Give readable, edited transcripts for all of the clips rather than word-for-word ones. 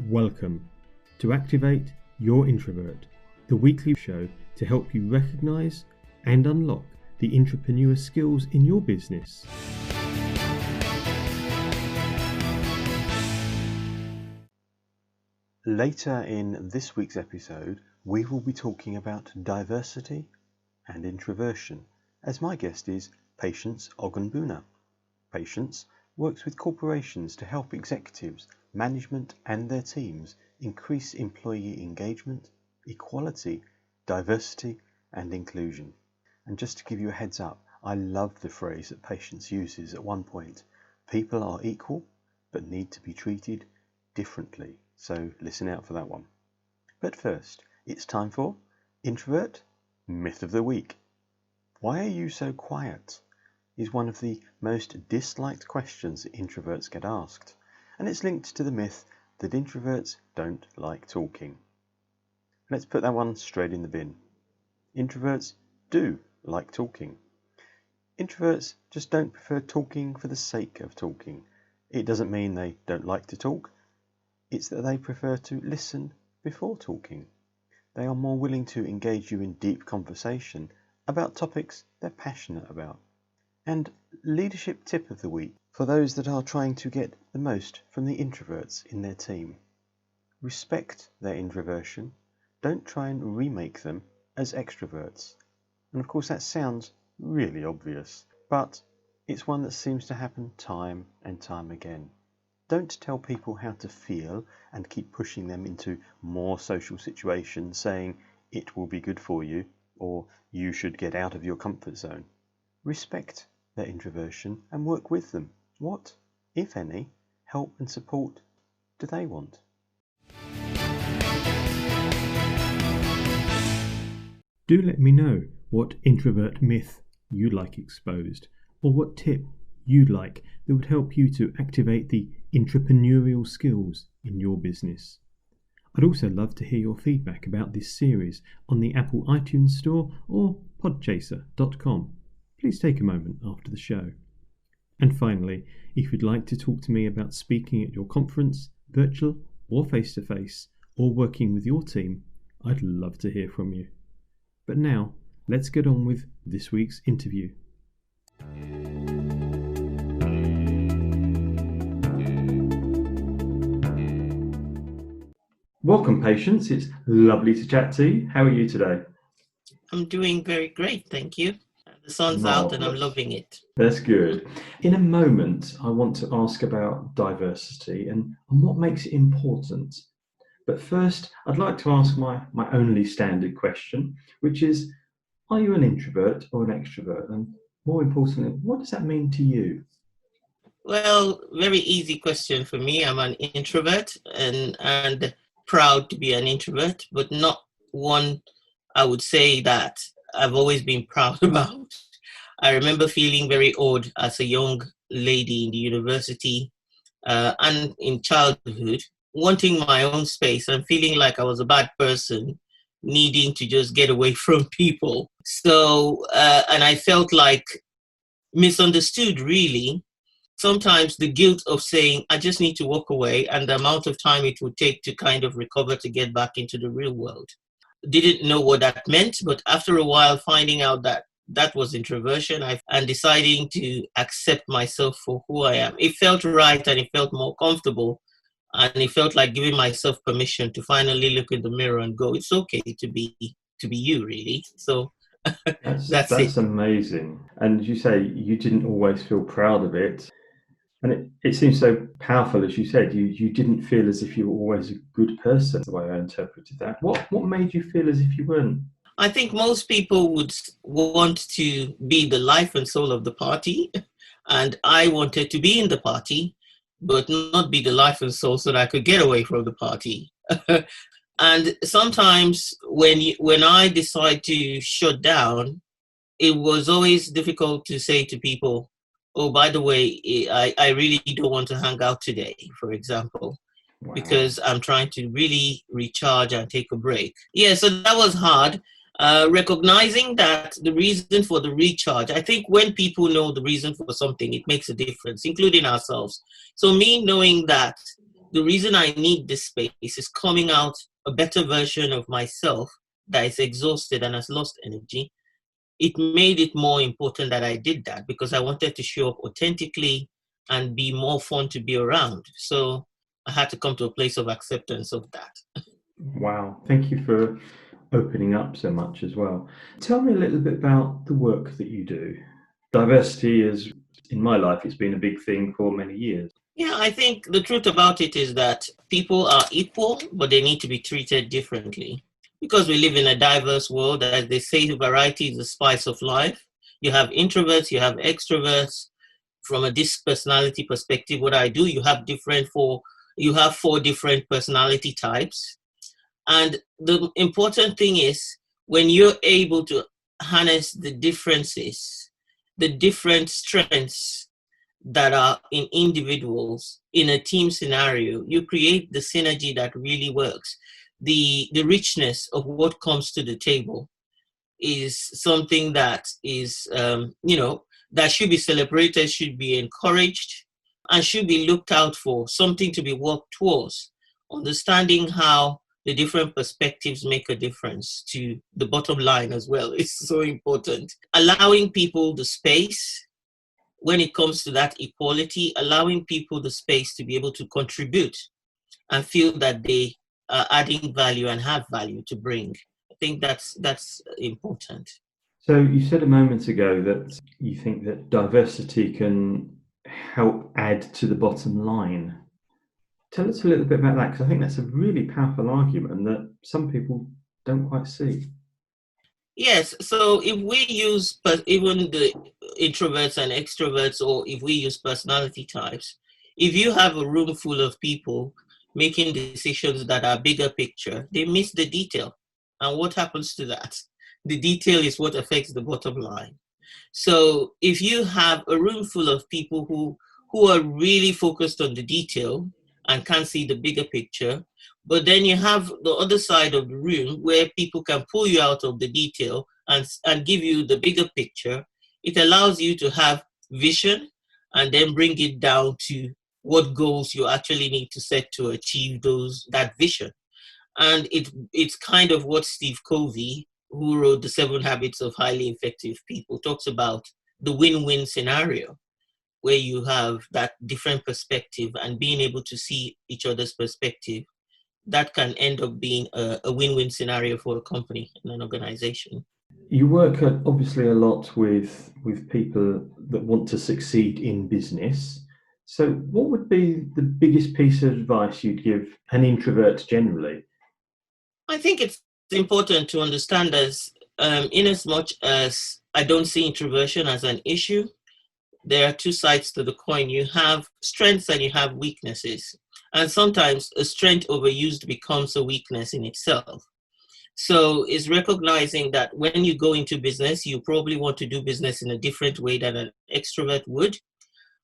Welcome to Activate Your Introvert, the weekly show to help you recognize and unlock the entrepreneur skills in your business. Later in this week's episode, we will be talking about diversity and introversion, as my guest is Patience Ogunbuna. Patience works with corporations to help executives, management and their teams increase employee engagement, equality, diversity and inclusion. And just to give you a heads up, I love the phrase that Patience uses at one point. People are equal but need to be treated differently. So listen out for that one. But first, it's time for Introvert Myth of the Week. Why are you so quiet? Is one of the most disliked questions that introverts get asked. And it's linked to the myth that introverts don't like talking. Let's put that one straight in the bin. Introverts do like talking. Introverts just don't prefer talking for the sake of talking. It doesn't mean they don't like to talk. It's that they prefer to listen before talking. They are more willing to engage you in deep conversation about topics they're passionate about. And leadership tip of the week for those that are trying to get the most from the introverts in their team. Respect their introversion. Don't try and remake them as extroverts. And of course that sounds really obvious, but it's one that seems to happen time and time again. Don't tell people how to feel and keep pushing them into more social situations saying it will be good for you or you should get out of your comfort zone. Respect their introversion and work with them. What, if any, help and support do they want? Do let me know what introvert myth you'd like exposed, or what tip you'd like that would help you to activate the entrepreneurial skills in your business. I'd also love to hear your feedback about this series on the Apple iTunes Store or podchaser.com. Please take a moment after the show. And finally, if you'd like to talk to me about speaking at your conference, virtual or face-to-face, or working with your team, I'd love to hear from you. But now, let's get on with this week's interview. Welcome, Patience. It's lovely to chat to you. How are you today? I'm doing very great, thank you. The sun's out and I'm loving it. That's good. In a moment, I want to ask about diversity and what makes it important. But first, I'd like to ask my only standard question, which is, are you an introvert or an extrovert? And more importantly, what does that mean to you? Well, very easy question for me. I'm an introvert and proud to be an introvert, but not one I would say that I've always been proud about. I remember feeling very odd as a young lady in the university and in childhood, wanting my own space and feeling like I was a bad person, needing to just get away from people. So, and I felt like misunderstood, really. Sometimes the guilt of saying, I just need to walk away, and the amount of time it would take to kind of recover to get back into the real world. Didn't know what that meant, but after a while finding out that was introversion and deciding to accept myself for who I am, it felt right and it felt more comfortable, and it felt like giving myself permission to finally look in the mirror and go, it's okay to be you, really. So that's it. Amazing. And you say you didn't always feel proud of it. And it seems so powerful, as you said. You didn't feel as if you were always a good person, the way I interpreted that. What made you feel as if you weren't? I think most people would want to be the life and soul of the party. And I wanted to be in the party, but not be the life and soul so that I could get away from the party. And sometimes when I decide to shut down, it was always difficult to say to people, oh, by the way, I really don't want to hang out today, for example, because I'm trying to really recharge and take a break. Yeah, so that was hard. Recognizing that the reason for the recharge, I think when people know the reason for something, it makes a difference, including ourselves. So me knowing that the reason I need this space is coming out a better version of myself that is exhausted and has lost energy. It made it more important that I did that because I wanted to show up authentically and be more fun to be around. So I had to come to a place of acceptance of that. Wow, thank you for opening up so much as well. Tell me a little bit about the work that you do. Diversity is, in my life, it's been a big thing for many years. Yeah, I think the truth about it is that people are equal, but they need to be treated differently. Because we live in a diverse world, as they say, variety is the spice of life. You have introverts, you have extroverts. From a disc personality perspective, what I do, you have four different personality types. And the important thing is when you're able to harness the differences, the different strengths that are in individuals in a team scenario, you create the synergy that really works. The richness of what comes to the table is something that is, that should be celebrated, should be encouraged, and should be looked out for, something to be worked towards. Understanding how the different perspectives make a difference to the bottom line as well is so important. Allowing people the space when it comes to that equality, allowing people the space to be able to contribute and feel that they are adding value and have value to bring. I think that's important. So you said a moment ago that you think that diversity can help add to the bottom line. Tell us a little bit about that, because I think that's a really powerful argument that some people don't quite see. Yes, so if we use even the introverts and extroverts, or if we use personality types, if you have a room full of people making decisions that are bigger picture, they miss the detail. And what happens to that? The detail is what affects the bottom line. So if you have a room full of people who are really focused on the detail and can't see the bigger picture, but then you have the other side of the room where people can pull you out of the detail and give you the bigger picture, it allows you to have vision and then bring it down to what goals you actually need to set to achieve that vision. And it's kind of what Steve Covey, who wrote The 7 Habits of Highly Effective People, talks about, the win-win scenario, where you have that different perspective and being able to see each other's perspective. That can end up being a win-win scenario for a company and an organization. You work obviously a lot with people that want to succeed in business. So what would be the biggest piece of advice you'd give an introvert generally? I think it's important to understand in as much as I don't see introversion as an issue, there are two sides to the coin. You have strengths and you have weaknesses. And sometimes a strength overused becomes a weakness in itself. So it's recognizing that when you go into business, you probably want to do business in a different way than an extrovert would.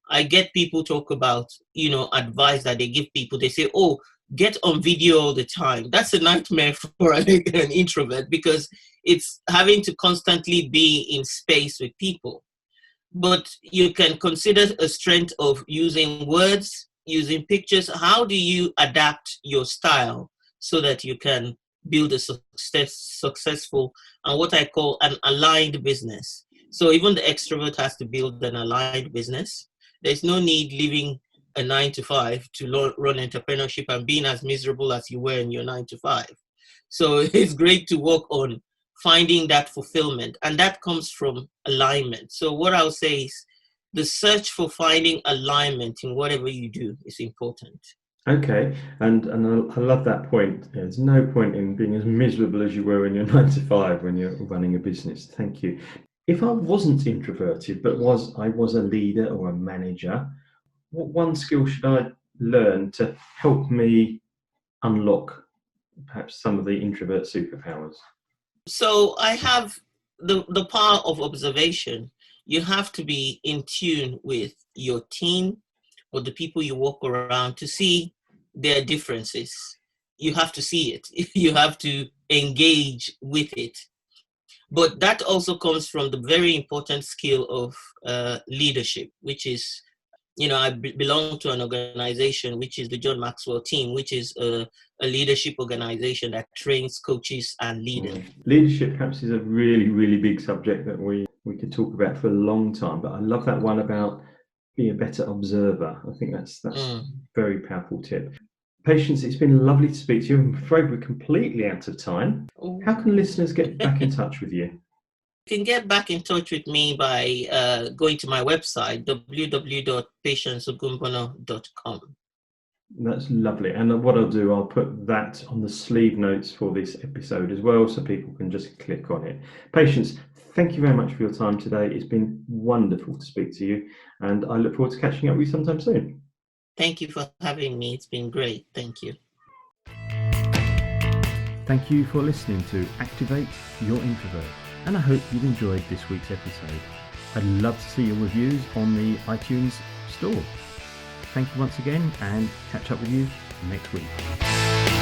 I get people talk about, advice that they give people. They say, oh, get on video all the time. That's a nightmare for an introvert because it's having to constantly be in space with people. But you can consider a strength of using words, using pictures. How do you adapt your style so that you can build a successful and what I call an aligned business? So even the extrovert has to build an aligned business. There's no need leaving a 9 to 5 to run entrepreneurship and being as miserable as you were in your 9 to 5. So it's great to work on finding that fulfillment, and that comes from alignment. So what I'll say is the search for finding alignment in whatever you do is important. Okay, and I love that point. There's no point in being as miserable as you were in your 9 to 5 when you're running a business. Thank you. If I wasn't introverted, but I was a leader or a manager, what one skill should I learn to help me unlock perhaps some of the introvert superpowers? So I have the power of observation. You have to be in tune with your team or the people you walk around to see their differences. You have to see it. You have to engage with it. But that also comes from the very important skill of leadership, which is, I belong to an organization, which is the John Maxwell team, which is a leadership organization that trains coaches and leaders. Leadership perhaps is a really, really big subject that we could talk about for a long time, but I love that one about being a better observer. I think that's a very powerful tip. Patience, it's been lovely to speak to you. I'm afraid we're completely out of time. How can listeners get back in touch with you? You can get back in touch with me by going to my website, www.patienceogumbono.com. That's lovely. And what I'll do, I'll put that on the sleeve notes for this episode as well, so people can just click on it. Patience, thank you very much for your time today. It's been wonderful to speak to you, and I look forward to catching up with you sometime soon. Thank you for having me. It's been great. Thank you. Thank you for listening to Activate Your Introvert, and I hope you've enjoyed this week's episode. I'd love to see your reviews on the iTunes store. Thank you once again, and catch up with you next week.